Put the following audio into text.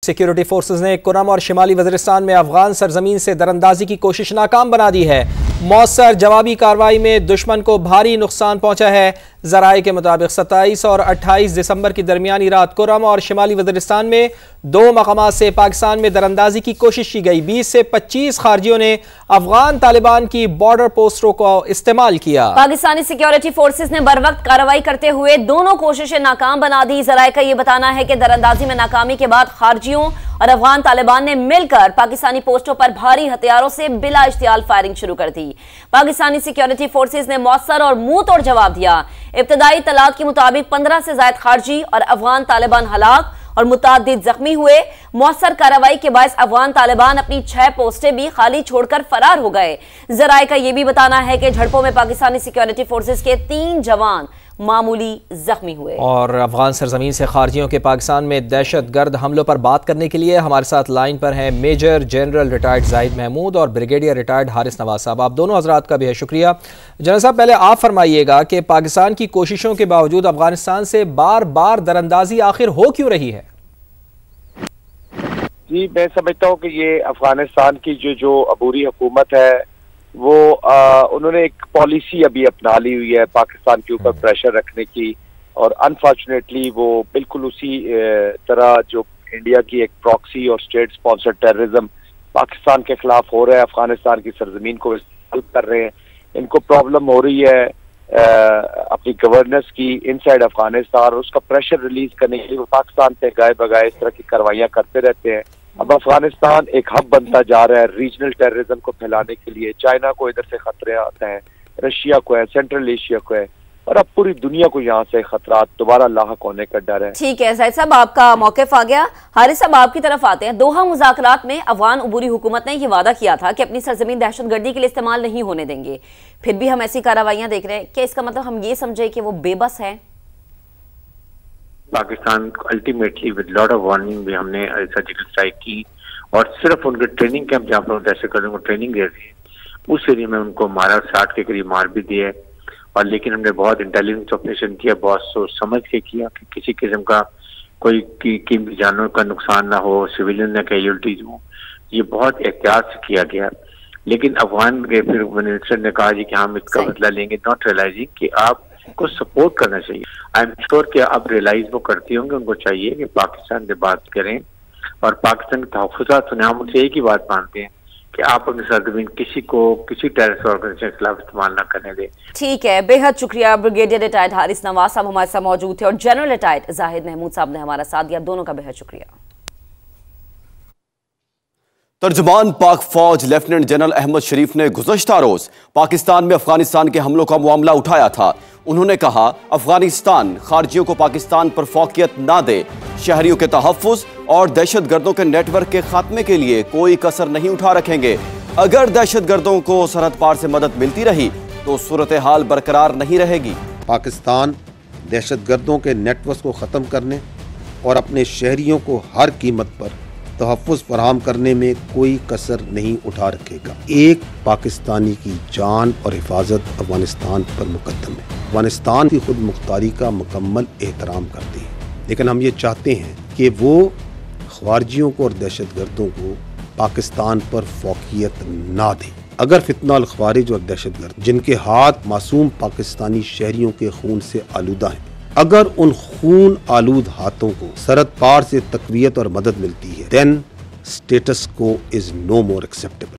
Security forces ने कुरम और शिमाली वज़ीरिस्तान में अफगान सरजमीन से दरअंदाजी की कोशिश नाकाम बना दी है। मौसर जवाबी कार्रवाई में दुश्मन को भारी नुकसान पहुंचा है। ज़राए के मुताबिक 27 और 28 दिसंबर की दरमियानी रात कुरम और शिमाली वज़ीरिस्तान में दो मकामात से पाकिस्तान में दरअंदाजी की कोशिश की गई। 20 से 25 खारजियों ने अफगान तालिबान की बॉर्डर पोस्टों को इस्तेमाल किया। पाकिस्तानी सिक्योरिटी फोर्सेज ने बर वक्त कार्रवाई करते हुए दोनों कोशिशें नाकाम बना दी। ज़राए का यह बताना है कि दरअंदाजी में नाकामी के बाद खारजियों और अफगान तालिबान ने मिलकर पाकिस्तानी पोस्टों पर भारी हथियारों से बिला इश्तियाल फायरिंग शुरू कर दी। पाकिस्तानी सिक्योरिटी फोर्सेज ने मौसर और मुंह तोड़ जवाब दिया। इब्तदाई तलात के मुताबिक 15 से ज्यादा खारजी और अफगान तालिबान हलाक और मुतादिद जख्मी हुए। मौसर कार्रवाई के बायस अफगान तालिबान अपनी 6 पोस्टें भी खाली छोड़कर फरार हो गए। ज़राए का यह भी बताना है कि झड़पों में पाकिस्तानी सिक्योरिटी फोर्सेज के 3 जवान मामूली जख्मी हुए। और अफगान सरजमीन से खारजियों के पाकिस्तान में दहशतगर्द हमलों पर बात करने के लिए हमारे साथ लाइन पर हैं major general retired Zahid Mahmood और ब्रिगेडियर रिटायर्ड हारिस नवाज साहब। आप दोनों हजरात का बेहद शुक्रिया। जनरल साहब, पहले आप फरमाइएगा कि पाकिस्तान की कोशिशों के बावजूद अफगानिस्तान से बार बार दरअंदाजी आखिर हो क्यों रही है? जी, मैं समझता हूँ कि ये अफगानिस्तान की जो अबूरी हुकूमत है वो उन्होंने एक पॉलिसी अभी अपना ली हुई है पाकिस्तान के ऊपर प्रेशर रखने की, और अनफॉर्चुनेटली वो बिल्कुल उसी तरह जो इंडिया की एक प्रॉक्सी और स्टेट स्पॉन्सर्ड टेररिज्म पाकिस्तान के खिलाफ हो रहा है, अफगानिस्तान की सरजमीन को इस्तेमाल कर रहे हैं। इनको प्रॉब्लम हो रही है अपनी गवर्नेंस की इनसाइड अफगानिस्तान, और उसका प्रेशर रिलीज करने के लिए वो पाकिस्तान पे गाए बगाए इस तरह की कार्रवाइयाँ करते रहते हैं। अब अफगानिस्तान एक हब बनता जा रहा है रीजनल टेररिज्म को फैलाने के लिए। चाइना को इधर से खतरे आते हैं, रशिया को है, सेंट्रल एशिया को है, और अब पूरी दुनिया को यहाँ से खतरात दोबारा लाहक होने का डर है। ठीक है जाहिद साहब, आपका मौक़िफ़ आ गया। हारिस साहब, आपकी तरफ आते हैं। दोहा मुज़ाकरात में अफगान अबूरी हुकूमत ने यह वादा किया था कि अपनी सरजमीन दहशतगर्दी के लिए इस्तेमाल नहीं होने देंगे, फिर भी हम ऐसी कार्रवाइयां देख रहे हैं। क्या इसका मतलब हम ये समझे कि वो बेबस है? Pakistan ultimately with lot of warning भी हमने सर्जिकल स्ट्राइक की, और सिर्फ उनके ट्रेनिंग कैंप जहाँ पर दहशतगर्दों को ट्रेनिंग दे रही है उस एरिया में उनको मारा, 60 के करीब मार भी दिए। और लेकिन हमने बहुत इंटेलिजेंस ऑपरेशन किया, बहुत सोच समझ के किया कि किसी किस्म का कोई कीमती जानवर का नुकसान ना हो, सिविलियन ना कैजुअल्टीज हो। ये बहुत एहतियात से किया गया। लेकिन अफगान के फिर मिनिस्टर ने कहा जी कि हम इसका बदला लेंगे, नॉट रियलाइजिंग कि आप को सपोर्ट करना चाहिए। आई एम श्योर कि अब रियलाइज वो करती होंगे, उनको चाहिए कि पाकिस्तान से बात करें और पाकिस्तान के तहफ़्फ़ुज़ात सुने। हम उनसे एक ही बात मानते हैं कि आप अपनी सरजमीन किसी को किसी टेररिस्ट ऑर्गेनाइजेशन के खिलाफ इस्तेमाल ना करने दें। ठीक है, बेहद शुक्रिया। ब्रिगेडियर रिटायर्ड हारिस नवाज साहब हमारे साथ मौजूद थे और जनरल रिटायर्ड जाहिद महमूद साहब ने हमारा साथ दिया। दोनों का बेहद शुक्रिया। तर्जुमान पाक फौज लेफ्टिनेंट जनरल अहमद शरीफ ने गुज़श्ता रोज पाकिस्तान में अफगानिस्तान के हमलों का मामला उठाया था। उन्होंने कहा अफगानिस्तान खारजियों को पाकिस्तान पर फौकियत ना दे, शहरियों के तहफ़्फ़ुज़ और दहशतगर्दों के नेटवर्क के खात्मे के लिए कोई कसर नहीं उठा रखेंगे। अगर दहशतगर्दों को सरहद पार से मदद मिलती रही तो सूरत हाल बरकरार नहीं रहेगी। पाकिस्तान दहशतगर्दों के नेटवर्क को ख़त्म करने और अपने शहरियों को हर कीमत पर तहफ़्फ़ुज़ फराहम करने में कोई कसर नहीं उठा रखेगा। एक पाकिस्तानी की जान और हिफाजत अफगानिस्तान पर मुकद्दम है। अफगानिस्तान की खुद मुख्तारी का मुकम्मल एहतराम करती है, लेकिन हम ये चाहते हैं कि वो ख़वारिजियों को और दहशतगर्दों को पाकिस्तान पर फौकियत ना दे। अगर फितना अल ख़वारिज और दहशतगर्द जिनके हाथ मासूम पाकिस्तानी शहरियों के खून से आलूदा हैं, अगर उन खून आलूद हाथों को सरहद पार से तक़वियत और मदद मिलती है, देन स्टेटस को इज नो मोर एक्सेप्टेबल।